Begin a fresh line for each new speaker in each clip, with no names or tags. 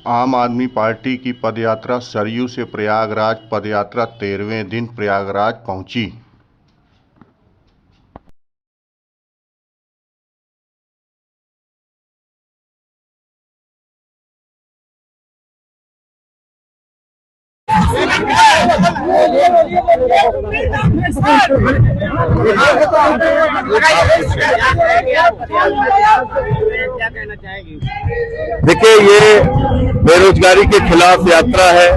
आम आदमी पार्टी की पदयात्रा सरयू से प्रयागराज पदयात्रा 13वें दिन प्रयागराज पहुंची।
देखिए, ये बेरोजगारी के खिलाफ यात्रा है।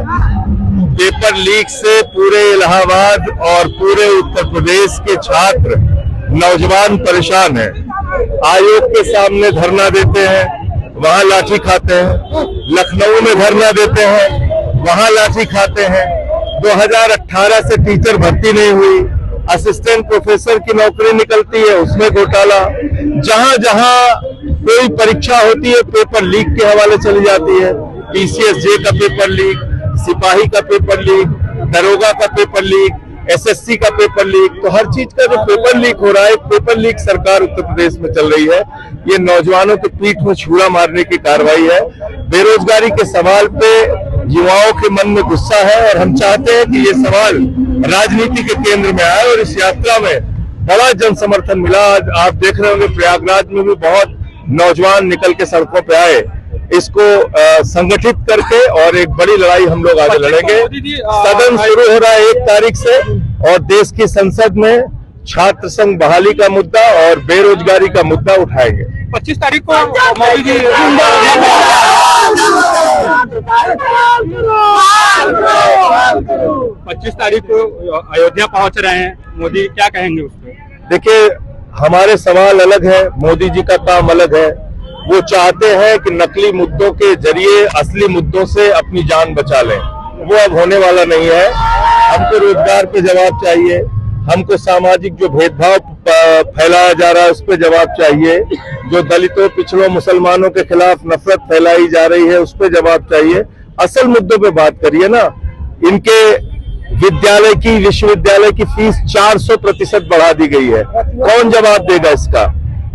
पेपर लीक से पूरे इलाहाबाद और पूरे उत्तर प्रदेश के छात्र नौजवान परेशान हैं। आयोग के सामने धरना देते हैं, वहां लाठी खाते हैं। लखनऊ में धरना देते हैं, वहां लाठी खाते हैं। 2018 से टीचर भर्ती नहीं हुई, असिस्टेंट प्रोफेसर की नौकरी निकलती है, उसमें घोटाला। जहां जहां कोई परीक्षा होती है पेपर लीक के हवाले चली जाती है। पीसीएसजे का पेपर लीक, सिपाही का पेपर लीक, दरोगा का पेपर लीक, एसएससी का पेपर लीक। तो हर चीज का जो पेपर लीक हो रहा है, पेपर लीक सरकार उत्तर प्रदेश में चल रही है। ये नौजवानों के पीठ में छुरा मारने की कार्रवाई है। बेरोजगारी के सवाल पे युवाओं के मन में गुस्सा है और हम चाहते हैं कि ये सवाल राजनीति के केंद्र में आए और इस यात्रा में बड़ा जन समर्थन मिला। आज आप देख रहे होंगे प्रयागराज में भी बहुत नौजवान निकल के सड़कों पे आए। इसको संगठित करके और एक बड़ी लड़ाई हम लोग आगे लड़ेंगे। सदन शुरू हो रहा है 1 तारीख से और देश की संसद में छात्र संघ बहाली का मुद्दा और बेरोजगारी का मुद्दा उठाएंगे।
25 तारीख को मोदी जी 25 तारीख को अयोध्या पहुंच रहे हैं मोदी, क्या कहेंगे उस पर?
देखिए, हमारे सवाल अलग है, मोदी जी का काम अलग है। वो चाहते हैं कि नकली मुद्दों के जरिए असली मुद्दों से अपनी जान बचा लें। वो अब होने वाला नहीं है। हमको रोजगार पे जवाब चाहिए, हमको सामाजिक जो भेदभाव फैलाया जा रहा है उस पर जवाब चाहिए, जो दलितों, पिछड़ों, मुसलमानों के खिलाफ नफरत फैलाई जा रही है उस पर जवाब चाहिए। असल मुद्दों पे बात करिए ना। इनके विश्वविद्यालय की फीस 400% बढ़ा दी गई है, कौन जवाब देगा इसका?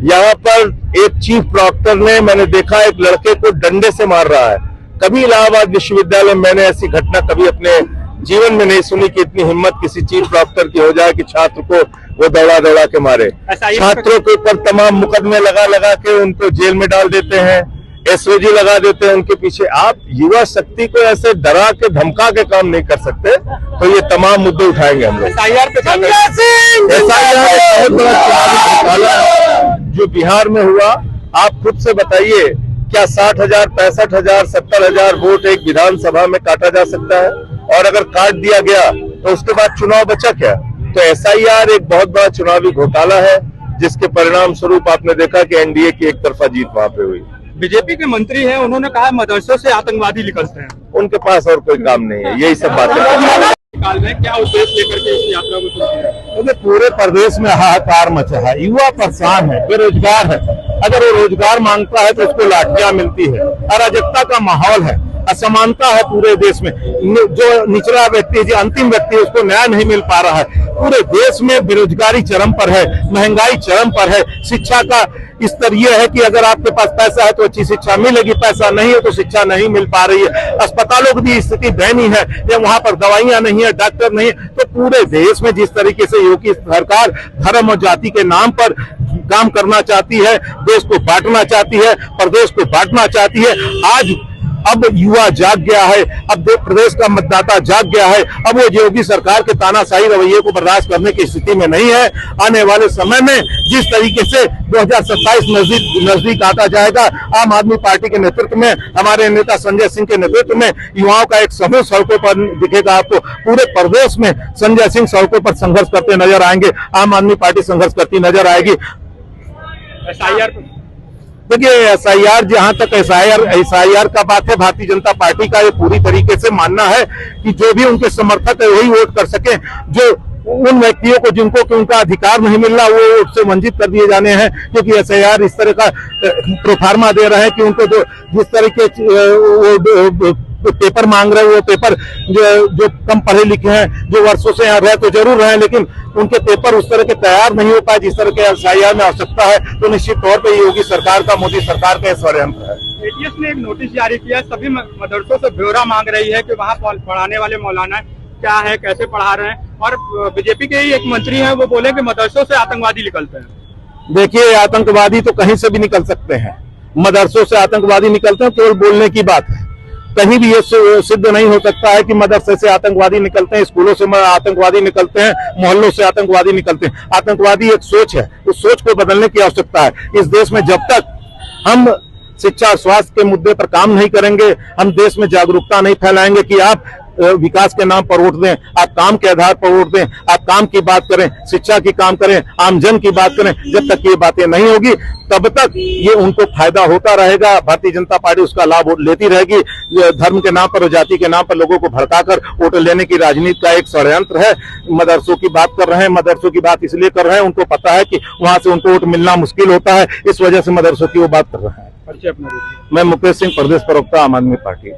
यहाँ पर एक चीफ प्रॉक्टर ने, मैंने देखा, एक लड़के को डंडे से मार रहा है। कभी इलाहाबाद विश्वविद्यालय में मैंने ऐसी घटना कभी अपने जीवन में नहीं सुनी कि इतनी हिम्मत किसी चीफ प्रॉक्टर की हो जाए कि छात्र को वो दौड़ा के मारे। छात्रों के ऊपर तमाम मुकदमे लगा के उनको जेल में डाल देते हैं, एसओजी लगा देते हैं उनके पीछे। आप युवा शक्ति को ऐसे डरा के धमका के काम नहीं कर सकते। तो ये तमाम मुद्दे उठाएंगे हम लोग।
SIR पे
बहुत बड़ा चुनावी घोटाला जो बिहार में हुआ, आप खुद से बताइए, क्या 60,000, 65,000, 70,000 वोट एक विधानसभा में काटा जा सकता है? और अगर काट दिया गया तो उसके बाद चुनाव बचा क्या? तो SIR एक बहुत बड़ा चुनावी घोटाला है, जिसके परिणाम स्वरूप आपने देखा कि एनडीए की एक तरफा जीत वहां पे हुई।
बीजेपी के मंत्री हैं, उन्होंने कहा मदरसों से आतंकवादी निकलते हैं।
उनके पास और कोई काम नहीं है, यही सब बातें।
काल में क्या उद्देश्य लेकर के इस यात्रा को शुरू किया?
पूरे प्रदेश में हाहाकार मचा है, युवा परेशान है, बेरोजगार है। अगर वो रोजगार मांगता है तो उसको लाठियां मिलती है, अराजकता का माहौल है, असमानता है पूरे देश में। जो निचला व्यक्ति, जो अंतिम व्यक्ति है, उसको न्याय नहीं मिल पा रहा है। पूरे देश में बेरोजगारी चरम पर है, महंगाई चरम पर है। शिक्षा का स्तर यह है कि अगर आपके पास पैसा है तो अच्छी शिक्षा मिलेगी, पैसा नहीं है तो शिक्षा नहीं मिल पा रही है। अस्पतालों की स्थिति दयनीय है, या वहां पर दवाइयां नहीं है, डॉक्टर नहीं है। तो पूरे देश में जिस तरीके से योगी सरकार धर्म और जाति के नाम पर काम करना चाहती है, देश को बांटना चाहती है, प्रदेश को बांटना चाहती है, आज अब युवा जाग गया है, अब प्रदेश का मतदाता जाग गया है। अब वो योगी सरकार के तानाशाही रवैये को बर्दाश्त करने की स्थिति में नहीं है। आने वाले समय में जिस तरीके से 2027 नजदीक आता जाएगा, आम आदमी पार्टी के नेतृत्व में, हमारे नेता संजय सिंह के नेतृत्व में युवाओं का एक समूह सड़कों पर दिखेगा। आपको पूरे प्रदेश में संजय सिंह सड़कों पर संघर्ष करते नजर आएंगे, आम आदमी पार्टी संघर्ष करती नजर आएगी।
SIR
देखिए, SIR, जहां तक SIR का बात है, भारतीय जनता पार्टी का ये पूरी तरीके से मानना है कि जो भी उनके समर्थक है वही वोट कर सके। जो उन व्यक्तियों को जिनको उनका अधिकार नहीं मिल रहा, वो वोट से वंचित कर दिए जाने हैं। क्योंकि SIR इस तरह का प्रोफार्मा दे रहे हैं कि उनको जिस तरीके जो पेपर मांग रहे हैं वो पेपर जो कम पढ़े लिखे हैं, जो वर्षों से यहाँ रहे तो जरूर रहे, लेकिन उनके पेपर उस तरह के तैयार नहीं हो पाए जिस तरह के एसआईआर में आवश्यकता है, तो निश्चित तौर पर योगी सरकार का, मोदी सरकार का षड्यंत्र है।
एटीएस ने एक नोटिस जारी किया, सभी मदरसों से ब्यौरा मांग रही है कि वहाँ पढ़ाने वाले मौलाना क्या है, कैसे पढ़ा रहे हैं, और बीजेपी के ही एक मंत्री हैं वो बोले कि मदरसों से आतंकवादी निकलते हैं।
देखिए, आतंकवादी तो कहीं से भी निकल सकते हैं, मदरसों से आतंकवादी निकलते हैं केवल बोलने की बात है। कहीं भी ये सिद्ध नहीं हो सकता है कि मदरसे से आतंकवादी निकलते हैं, स्कूलों से आतंकवादी निकलते हैं, मोहल्लों से आतंकवादी निकलते हैं। आतंकवादी एक सोच है, उस सोच को बदलने की आवश्यकता है। इस देश में जब तक हम शिक्षा और स्वास्थ्य के मुद्दे पर काम नहीं करेंगे, हम देश में जागरूकता नहीं फैलाएंगे कि आप विकास के नाम पर वोट दें, आप काम के आधार पर वोट दें, आप काम की बात करें, शिक्षा की काम करें, आमजन की बात करें, जब तक ये बातें नहीं होगी तब तक ये उनको फायदा होता रहेगा। भारतीय जनता पार्टी उसका लाभ लेती रहेगी। धर्म के नाम पर और जाति के नाम पर लोगों को भड़काकर वोट लेने की राजनीति का एक षड्यंत्र है। मदरसों की बात कर रहे हैं, मदरसों की बात इसलिए कर रहे हैं, उनको पता है कि वहां से उनको वोट मिलना मुश्किल होता है, इस वजह से मदरसों की वो बात कर रहे हैं। मैं मुकेश सिंह, प्रदेश प्रवक्ता, आम आदमी पार्टी।